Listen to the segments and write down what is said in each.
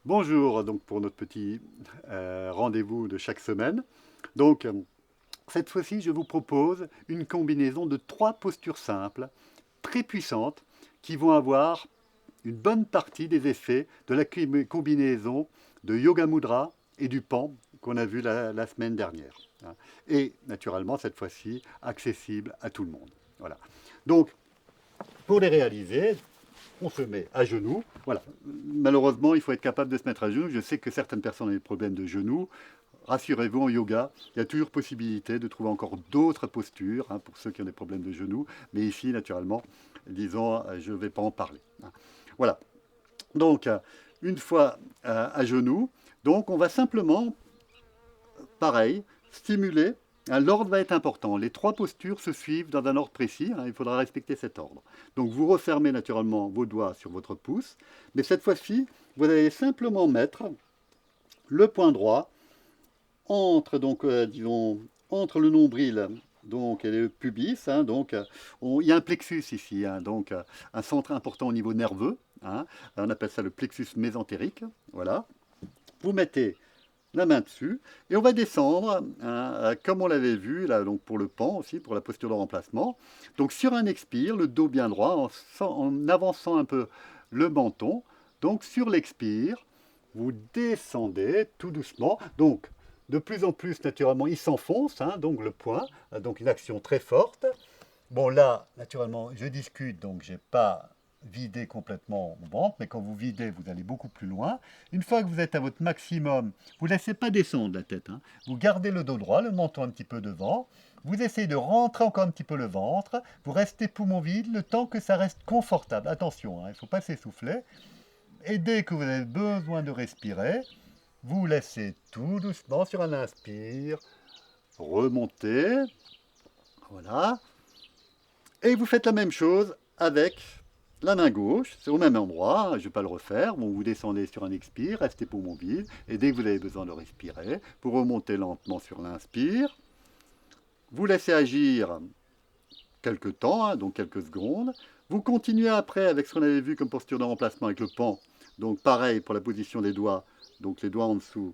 Bonjour, donc pour notre petit rendez-vous de chaque semaine. Donc, cette fois-ci, je vous propose une combinaison de 3 postures simples, très puissantes, qui vont avoir une bonne partie des effets de la combinaison de Yoga Mudra et du Pan qu'on a vu la semaine dernière. Et naturellement, cette fois-ci, accessible à tout le monde. Voilà. Donc, pour les réaliser, on se met à genoux. Voilà. Malheureusement, il faut être capable de se mettre à genoux. Je sais que certaines personnes ont des problèmes de genoux. Rassurez-vous, en yoga, il y a toujours possibilité de trouver encore d'autres postures pour ceux qui ont des problèmes de genoux. Mais ici, naturellement, disons, je ne vais pas en parler. Voilà. Donc, une fois à genoux, donc on va simplement, pareil, stimuler. L'ordre va être important. Les 3 postures se suivent dans un ordre précis. Il faudra respecter cet ordre. Donc vous refermez naturellement vos doigts sur votre pouce. Mais cette fois-ci, vous allez simplement mettre le poing droit entre, donc, disons, entre le nombril donc, et le pubis. Il y a un plexus ici, donc un centre important au niveau nerveux. On appelle ça le plexus mésentérique. Voilà. Vous mettez la main dessus, et on va descendre, comme on l'avait vu, là, donc pour le pan aussi, pour la posture de remplacement. Donc sur un expire, le dos bien droit, en avançant un peu le menton. Donc sur l'expire, vous descendez tout doucement. Donc de plus en plus, naturellement, il s'enfonce, donc le poing, donc une action très forte. Bon là, naturellement, je discute, donc j'ai pas vidé complètement mon ventre, mais quand vous videz, vous allez beaucoup plus loin. Une fois que vous êtes à votre maximum, vous ne laissez pas descendre la tête. Vous gardez le dos droit, le menton un petit peu devant. Vous essayez de rentrer encore un petit peu le ventre. Vous restez poumon vide le temps que ça reste confortable. Attention, il ne faut pas s'essouffler. Et dès que vous avez besoin de respirer, vous laissez tout doucement sur un inspire remonter. Voilà. Et vous faites la même chose avec la main gauche, c'est au même endroit, je ne vais pas le refaire. Bon, vous descendez sur un expire, restez poumon vide, et dès que vous avez besoin de respirer, vous remontez lentement sur l'inspire, vous laissez agir quelques temps, donc quelques secondes. Vous continuez après avec ce qu'on avait vu comme posture de remplacement avec le pan. Donc pareil pour la position des doigts, donc les doigts en dessous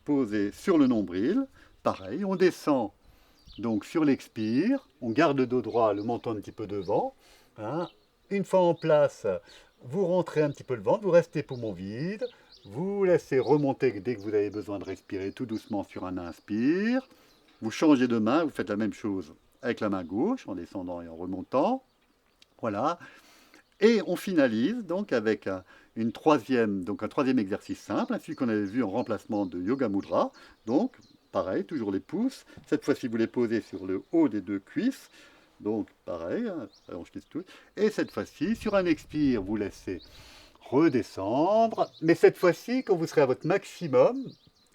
posés sur le nombril. Pareil, on descend donc sur l'expire, on garde le dos droit, le menton un petit peu devant. Une fois en place, vous rentrez un petit peu le ventre, vous restez poumon vide, vous laissez remonter dès que vous avez besoin de respirer tout doucement sur un inspire. Vous changez de main, vous faites la même chose avec la main gauche, en descendant et en remontant. Voilà. Et on finalise donc avec un troisième exercice simple, celui qu'on avait vu en remplacement de Yoga Mudra. Donc, pareil, toujours les pouces. Cette fois-ci, vous les posez sur le haut des 2 cuisses. Donc, pareil, et cette fois-ci, sur un expire, vous laissez redescendre. Mais cette fois-ci, quand vous serez à votre maximum,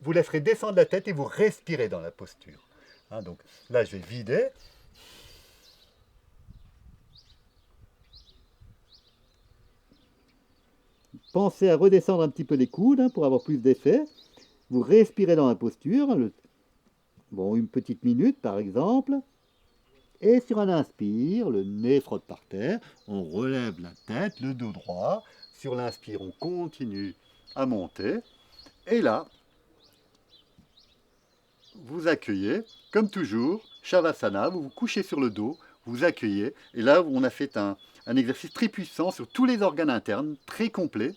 vous laisserez descendre la tête et vous respirez dans la posture. Donc là, je vais vider. Pensez à redescendre un petit peu les coudes pour avoir plus d'effet. Vous respirez dans la posture, une petite minute par exemple. Et sur un inspire, le nez frotte par terre, on relève la tête, le dos droit. Sur l'inspire, on continue à monter. Et là, vous accueillez, comme toujours, Shavasana, vous vous couchez sur le dos, vous accueillez. Et là, on a fait un exercice très puissant sur tous les organes internes, très complet,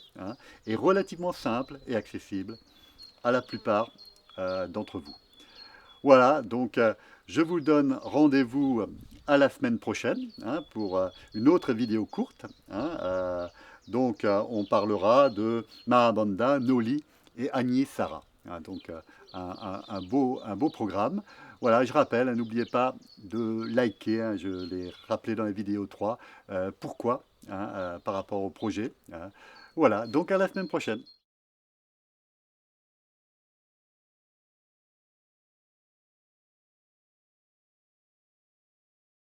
et relativement simple et accessible à la plupart d'entre vous. Voilà, donc je vous donne rendez-vous à la semaine prochaine pour une autre vidéo courte. On parlera de Mahabandha, Noli et Agni Sara. Donc un beau programme. Voilà, je rappelle, n'oubliez pas de liker, je l'ai rappelé dans la vidéo 3, pourquoi par rapport au projet. Voilà, donc à la semaine prochaine.